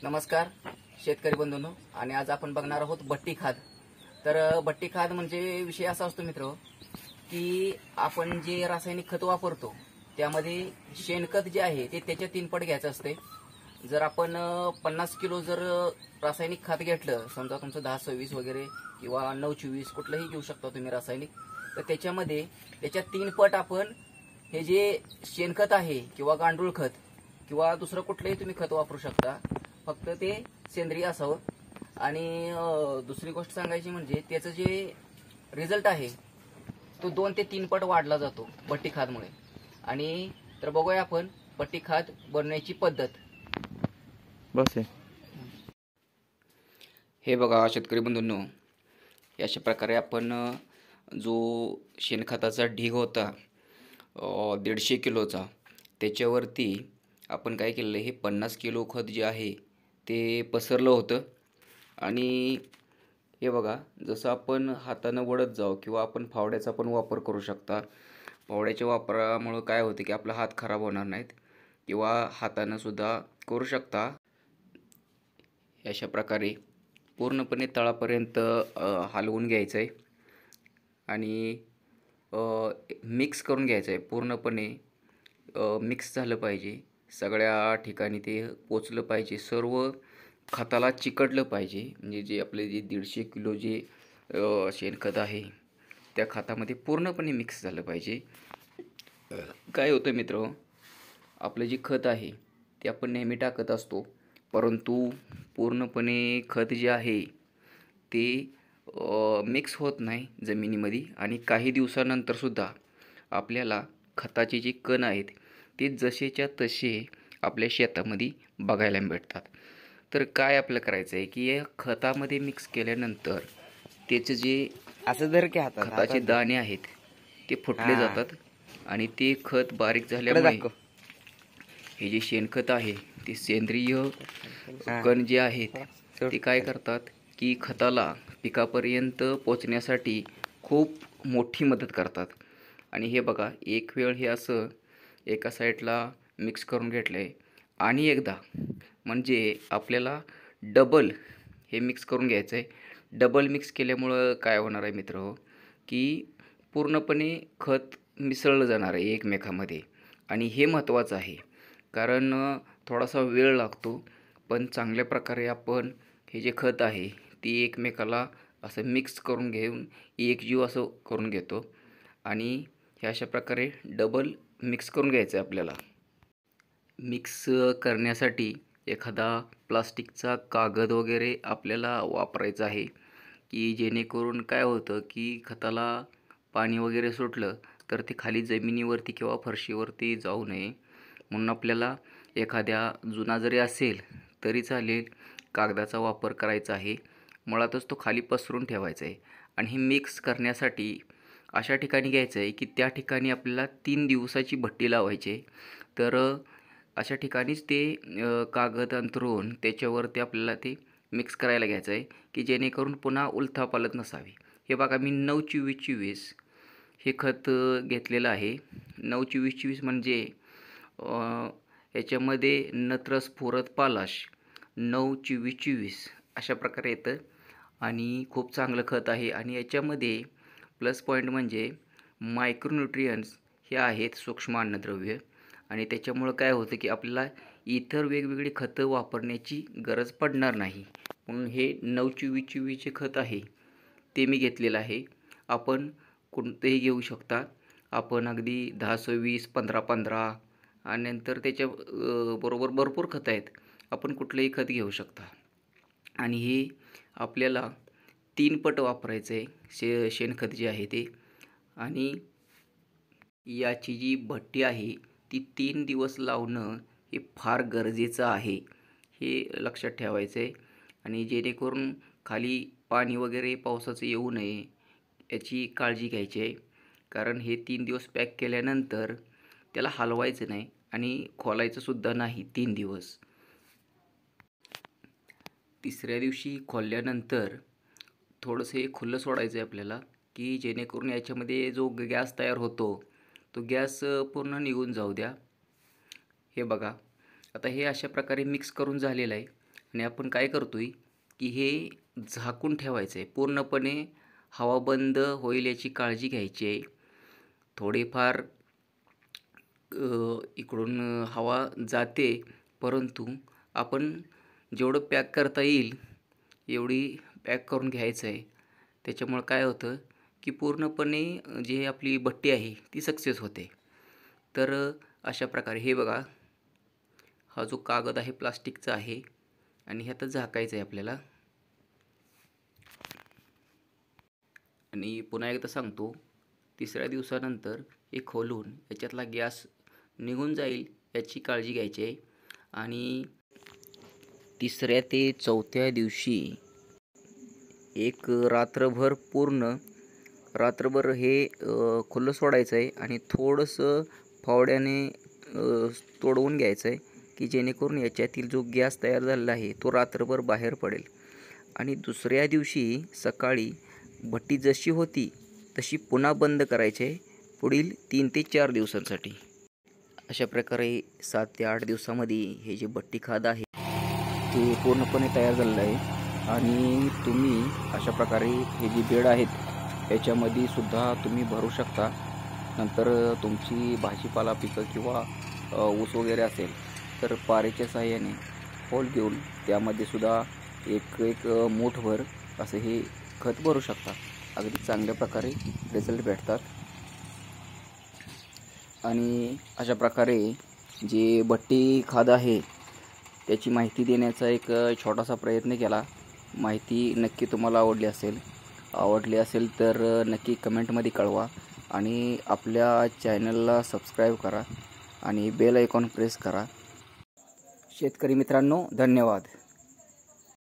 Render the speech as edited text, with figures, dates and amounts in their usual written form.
नमस्कार शेतकरी बंधूंनो, आणि आज आपण बघणार आहोत भट्टी खाद. तर भट्टी खाद म्हणजे विषय असा असतो मित्र, की आपण जे रासायनिक खत वापरतो त्यामध्ये शेणखत जे आहे ते त्याच्या 3 पट घ्यायचं असते. जर आपण 50 किलो जर रासायनिक खत घेतलं, समजा तुमचं 10-26 वगैरे किंवा 9-24 कुठलंही घेऊ शकता तुम्ही रासायनिक, तर त्याच्यामध्ये त्याच्या 3 पट आपण हे जे शेणखत आहे किंवा गांडूळ खत किंवा दुसरं कुठलंही तुम्ही खत वापरू शकता, फक्त ते सेंद्रिय असावं. आणि दुसरी गोष्ट सांगायची म्हणजे त्याचं जे रिझल्ट आहे तो 2 ते 3 पट वाढला जातो भट्टी खादमुळे. आणि तर बघूया आपण भट्टी खाद बनवण्याची पद्धत. बस हे बघा शेतकरी बंधूंनो, अशा प्रकारे आपण जो शेणखताचा ढीग होता 150 किलोचा, त्याच्यावरती आपण काय केलेलं आहे, हे 50 किलो खत जे आहे ते पसरलं होतं. आणि हे बघा, जसं आपण हातानं वडत जाऊ किंवा आपण फावड्याचा पण वापर करू शकता. फावड्याच्या वापरामुळं काय होतं की आपला हात खराब होणार नाहीत, किंवा हातानं सुद्धा करू शकता. अशा प्रकारे पूर्णपणे तळापर्यंत हलवून घ्यायचं आहे आणि मिक्स करून घ्यायचं आहे. पूर्णपणे मिक्स झालं पाहिजे, सगळ्या ठिकाणी ते पोचलं पाहिजे, सर्व खताला चिकटलं पाहिजे. म्हणजे जे आपले जे 150 किलो जे शेणखत आहे त्या खतामध्ये पूर्णपणे मिक्स झालं पाहिजे. काय होतं मित्र, आपलं जे खत आहे ते आपण नेहमी टाकत असतो, परंतु पूर्णपणे खत जे आहे ते मिक्स होत नाही जमिनीमध्ये. आणि काही दिवसानंतरसुद्धा आपल्याला खताचे जे कण आहेत ते जसेच्या तसे आपल्या शेतामध्ये बघायला भेटतात. तर काय आपलं करायचं आहे की या खतामध्ये मिक्स केल्यानंतर त्याचे जे असं धर की हातात खताचे दाणे आहेत ते फुटले जातात आणि ते खत बारीक झाल्यामुळे हे जे शेणखत आहे ते सेंद्रिय कण जे आहेत ते काय करतात की खताला पिकापर्यंत पोचण्यासाठी खूप मोठी मदत करतात. आणि हे बघा, एक वेळ हे असं एका साईडला मिक्स करून घेतलं आहे आणि एकदा म्हणजे आपल्याला डबल हे मिक्स करून घ्यायचं आहे. डबल मिक्स केल्यामुळं काय होणार आहे मित्र, की पूर्णपणे खत मिसळलं जाणार आहे एकमेकांमध्ये. आणि हे महत्त्वाचं आहे, कारण थोडासा वेळ लागतो, पण चांगल्या प्रकारे आपण हे जे खत आहे ती एकमेकाला असं मिक्स करून घेऊन एकजीव असं करून घेतो. आणि हे अशा प्रकारे डबल मिक्स करून घ्यायचं आहे आपल्याला. मिक्स करण्यासाठी एखादा प्लास्टिकचा कागद वगैरे आपल्याला वापरायचा आहे, की जेणेकरून काय होतं की खताला पाणी वगैरे सुटलं तर ते खाली जमिनीवरती किंवा फरशीवरती जाऊ नये. म्हणून आपल्याला एखाद्या जुना जरी असेल तरी चालेल, कागदाचा वापर करायचा आहे. मुळातच तो खाली पसरून ठेवायचा आहे. आणि हे मिक्स करण्यासाठी अशा ठिकाणी घ्यायचं आहे की त्या ठिकाणी आपल्याला 3 दिवसाची भट्टी लावायची आहे. तर अशा ठिकाणीच ते कागद अंथरून त्याच्यावरती आपल्याला ते मिक्स करायला घ्यायचं आहे, की जेणेकरून पुन्हा उलथापालथ नसावी. हे बघा, मी 9-24-24 हे खत घेतलेलं आहे. 9-24-24 म्हणजे याच्यामध्ये नत्र, स्फुरद, पालाश 9-24-24 अशा प्रकारे येतं. आणि खूप चांगलं खत आहे. आणि याच्यामध्ये प्लस पॉईंट म्हणजे मायक्रोन्यूट्रियंट्स हे आहेत, सूक्ष्म अन्नद्रव्य. आणि त्याच्यामुळं काय होतं की आपल्याला इतर वेगवेगळी खतं वापरण्याची गरज पडणार नाही. म्हणून हे 9-24-24 खत आहे ते मी घेतलेलं आहे. आपण कोणतंही घेऊ शकता. आपण अगदी 10-26, 15-15 आणि नंतर त्याच्या बरोबर भरपूर खतं आहेत, आपण कुठलंही खत घेऊ शकता. आणि हे आपल्याला 3 पट वापरायचं आहे शेणखत जे आहे ते. आणि याची जी भट्टी आहे ती 3 दिवस लावणं हे फार गरजेचं आहे, हे लक्षात ठेवायचं आहे. आणि जेणेकरून खाली पाणी वगैरे पावसाचं येऊ नये याची काळजी घ्यायची आहे. कारण हे 3 दिवस पॅक केल्यानंतर त्याला हलवायचं नाही आणि खोलायचंसुद्धा नाही 3 दिवस. तिसऱ्या दिवशी खोलल्यानंतर थोडंसं हे खुलं सोडायचं आहे आपल्याला, की जेणेकरून याच्यामध्ये जो गॅस तयार होतो तो गॅस पूर्ण निघून जाऊ द्या. हे बघा, आता हे अशा प्रकारे मिक्स करून झालेलं आहे. आणि आपण काय करतोय की हे झाकून ठेवायचं आहे, पूर्णपणे हवा बंद होईल याची काळजी घ्यायची आहे. थोडेफार इकडून हवा जाते, परंतु आपण जेवढं पॅक करता येईल एवढी पॅक करून घ्यायचं आहे. त्याच्यामुळं काय होतं की पूर्णपणे जी आपली भट्टी आहे ती सक्सेस होते. तर अशा प्रकारे हे बघा, हा जो कागद आहे प्लास्टिकचा आहे आणि ह्यात झाकायचं आहे आपल्याला. आणि पुन्हा एकदा सांगतो, 3ऱ्या दिवसानंतर हे खोलून याच्यातला गॅस निघून जाईल याची काळजी घ्यायची आहे. आणि 3ऱ्या ते 4थ्या दिवशी एक रात्रभर हे खुलं सोडायचं आहे आणि थोडंसं फावड्याने तोडवून घ्यायचं आहे की जेणेकरून याच्यातील जो गॅस तयार झालेला आहे तो रात्रभर बाहेर पडेल. आणि 2ऱ्या दिवशी सकाळी भट्टी जशी होती तशी पुन्हा बंद करायची आहे पुढील 3 ते 4 दिवसांसाठी. अशा प्रकारे 7 ते 8 दिवसामध्ये हे जे भट्टी खाद आहे ते पूर्णपणे तयार झालेलं आहे. आणि तुम्ही अशा प्रकारे हे जे बेड आहेत याच्यामध्ये सुद्धा तुम्ही भरू शकता. नंतर तुमची भाजीपाला पिकं किंवा ऊस वगैरे असेल तर पारेच्या साहाय्याने होल घेऊन त्यामध्ये सुद्धा एक मूठभर असं हे खत भरू शकता. अगदी चांगल्या प्रकारे रिझल्ट भेटतात. आणि अशा प्रकारे जे भट्टी खाद आहे त्याची माहिती देण्याचा एक छोटासा प्रयत्न केला. माहिती नक्की तुम्हाला आवडली असेल तर नक्की कमेंटमध्ये कळवा आणि आपल्या चॅनलला सबस्क्राईब करा आणि बेल आयकॉन प्रेस करा. शेतकरी मित्रांनो, धन्यवाद.